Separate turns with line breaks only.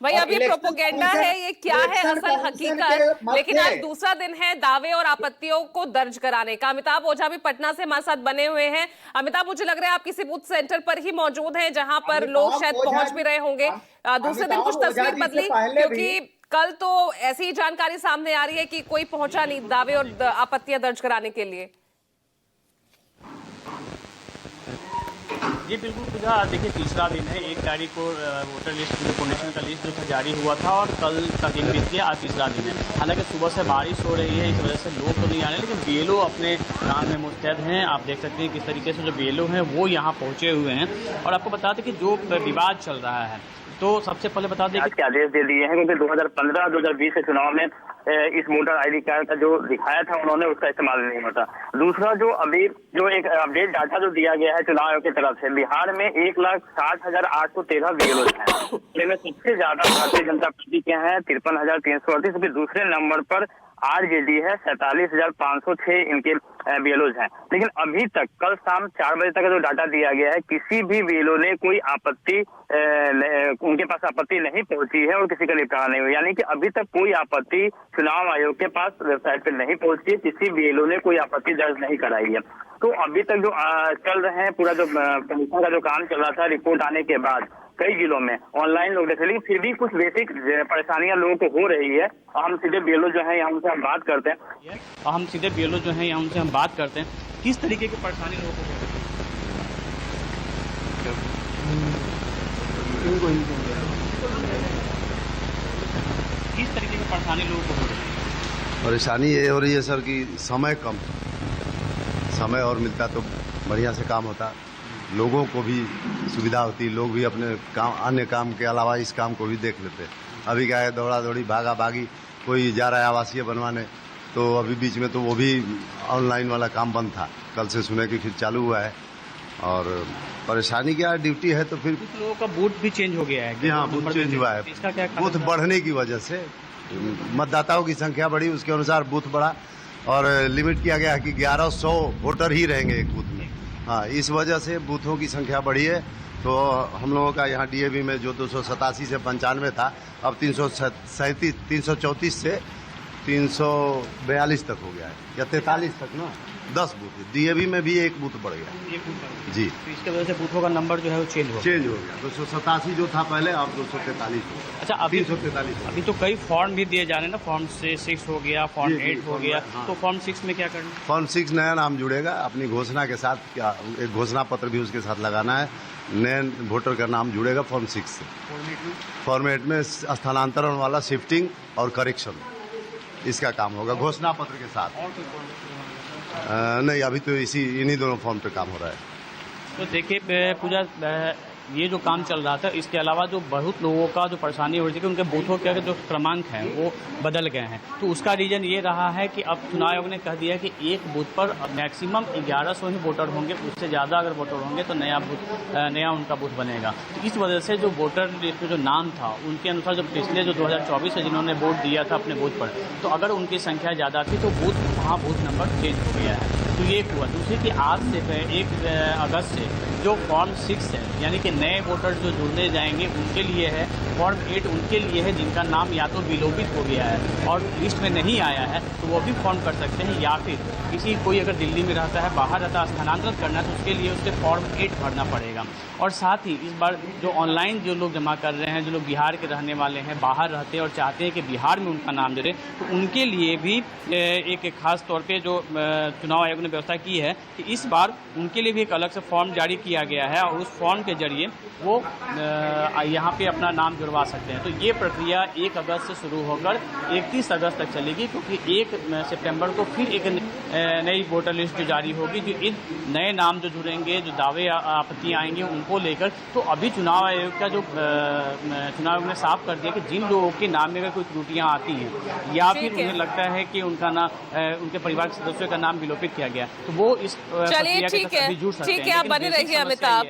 भाई अब ये प्रोपोगेंडा है, ये क्या है असल हकीकत? लेकिन आज दूसरा दिन है दावे और आपत्तियों को दर्ज कराने का। अमिताभ ओझा भी पटना से हमारे साथ बने हुए हैं। अमिताभ, मुझे लग रहा है आप किसी बूथ सेंटर पर ही मौजूद हैं जहां पर लोग शायद पहुंच भी रहे होंगे। दूसरे दिन कुछ तस्वीर बदली, क्योंकि कल तो ऐसी ही जानकारी सामने आ रही है कि कोई पहुंचा नहीं दावे और आपत्तियां दर्ज कराने के लिए।
जी बिल्कुल पूजा, देखिए तीसरा दिन है। 1 तारीख को वोटर लिस्ट रिकॉग्निशन का लिस्ट जो था जारी हुआ था और कल का दिन बीत गया, आज तीसरा दिन है। हालांकि सुबह से बारिश हो रही है, इस वजह से लोग तो नहीं आ रहे, लेकिन बीएलओ अपने काम में मुस्तैद हैं। आप देख सकते हैं किस तरीके से जो बीएलओ हैं वो यहाँ पहुँचे हुए हैं। और आपको बता दें कि जो विवाद चल रहा है, तो सबसे पहले बता दें कि
आदेश दे दिए हैं, क्योंकि 2015-2020 के चुनाव में इस वोटर आईडी कार्ड का जो दिखाया था उन्होंने, उसका इस्तेमाल नहीं होता। दूसरा, जो अभी जो एक अपडेट डाटा जो दिया गया है चुनाव आयोग की तरफ से, बिहार में 1,60,813 बीएलओ हैं। इनमें सबसे ज्यादा भारतीय जनता पार्टी के हैं 53,338। दूसरे नंबर पर आरजेडी है 47,506 इनके बीएलओज हैं। लेकिन अभी तक कल शाम 4 बजे तक का जो डाटा दिया गया है, किसी भी बीएलओ ने कोई आपत्ति, उनके पास आपत्ति नहीं पहुंची है और किसी का निपटारा नहीं हुआ। यानी कि अभी तक कोई आपत्ति चुनाव आयोग के पास वेबसाइट पर नहीं पहुंची है, किसी बीएलओ ने कोई आपत्ति दर्ज नहीं कराई है। तो अभी तक जो चल रहे हैं, पूरा जो परीक्षा का जो काम चल रहा था, रिपोर्ट आने के बाद कई जिलों में ऑनलाइन लोग देखे, लेकिन फिर भी कुछ बेसिक परेशानियां लोगों को हो रही है। हम सीधे बीएलओ जो है यहाँ उनसे हम बात करते हैं।
हम सीधे बीएलओ जो है यहाँ उनसे हम बात करते हैं, किस तरीके की परेशानी लोगों को हो रही है। किस तरीके की परेशानी लोगों को हो रही है?
परेशानी ये हो रही है सर कि समय कम, समय और मिलता तो बढ़िया से काम होता, लोगों को भी सुविधा होती, लोग भी अपने काम, अन्य काम के अलावा इस काम को भी देख लेते। अभी क्या है, दौड़ा दौड़ी भागा भागी, कोई जा रहा है आवासीय बनवाने, तो अभी बीच में तो वो भी ऑनलाइन वाला काम बंद था, कल से सुने कि फिर चालू हुआ है। और परेशानी क्या, ड्यूटी है तो फिर
कुछ लोगों का बूथ भी चेंज हो गया है।
जी हाँ, बूथ चेंज हुआ है।
इसका क्या
बूथ बढ़ने की वजह से मतदाताओं की संख्या बढ़ी, उसके अनुसार बूथ बढ़ा और लिमिट किया गया है कि 1100 वोटर ही रहेंगे एक बूथ में। हाँ, इस वजह से बूथों की संख्या बढ़ी है। तो हम लोगों का यहाँ डीएवी में जो 287 से 95 था, अब 334 से 342 तक हो गया है, या 43 तक ना, 10 बूथ। डीएवी में भी एक बूथ बढ़ गया जी।
तो इसके वजह से बूथों का नंबर जो है वो चेंज हो
गया। 287 जो था पहले, अब 243 हो गया।
अच्छा, अभी
343।
अभी तो कई फॉर्म भी दिए जा रहे हैं ना, फॉर्म 6 हो गया, फॉर्म 8 हो गया।
हाँ।
तो फॉर्म 6 में क्या करना?
फॉर्म 6 नया नाम जुड़ेगा अपनी घोषणा के साथ, क्या एक घोषणा पत्र भी उसके साथ लगाना है। नए वोटर का नाम जुड़ेगा फॉर्म 6 से। फॉर्मेट में स्थानांतरण वाला शिफ्टिंग और करेक्शन, इसका काम होगा घोषणा पत्र के साथ। नहीं, अभी तो इन्हीं दोनों फॉर्म पे काम हो रहा है।
तो देखिए पूजा, ये जो काम चल रहा था, इसके अलावा जो बहुत लोगों का जो परेशानी हो रही थी कि उनके बूथों के जो क्रमांक हैं वो बदल गए हैं। तो उसका रीजन ये रहा है कि अब चुनाव आयोग ने कह दिया कि एक बूथ पर मैक्सिमम 1100 ही वोटर होंगे, उससे ज़्यादा अगर वोटर होंगे तो नया उनका बूथ बनेगा। तो इस वजह से जो वोटर लिस्ट में जो नाम था, उनके अनुसार जो पिछले जो 2024 से जिन्होंने वोट दिया था अपने बूथ पर, तो अगर उनकी संख्या ज़्यादा थी तो वहाँ बूथ नंबर चेंज हो गया है। तो ये हुआ। दूसरी कि आज से 1 अगस्त से जो फॉर्म 6 है, यानी कि नए वोटर जो जुड़ने जाएंगे उनके लिए है। फॉर्म 8 उनके लिए है जिनका नाम या तो विलोपित हो गया है और लिस्ट में नहीं आया है, तो वो भी फॉर्म कर सकते हैं। या फिर कोई अगर दिल्ली में रहता है, बाहर रहता है, स्थानांतरित करना है, तो उसके लिए उससे फॉर्म 8 भरना पड़ेगा। और साथ ही इस बार जो ऑनलाइन जो लोग जमा कर रहे हैं, जो लोग बिहार के रहने वाले हैं, बाहर रहते हैं और चाहते हैं कि बिहार में उनका नाम जुड़े, तो उनके लिए भी एक खास तौर पे जो चुनाव आयोग ने व्यवस्था की है कि इस बार उनके लिए भी एक अलग से फॉर्म जारी किया गया है और उस फॉर्म के जरिए वो यहाँ पे अपना नाम जुड़वा सकते हैं। तो ये प्रक्रिया 1 अगस्त से शुरू होकर 31 अगस्त तक चलेगी, क्योंकि 1 सितंबर को फिर एक नई वोटर लिस्ट जो जारी होगी, जो इन नए नाम जो जुड़ेंगे, जो दावे आपत्ति आएंगे उनको लेकर। तो अभी चुनाव आयोग का जो चुनाव आयोग ने साफ कर दिया कि जिन लोगों के नाम में अगर कोई त्रुटियां आती हैं या फिर उन्हें लगता है कि उनका नाम, उनके परिवार के सदस्यों का नाम विलोपित किया गया, तो वो इस
चलिए ठीक है, आप बने रहिए अमिताभ।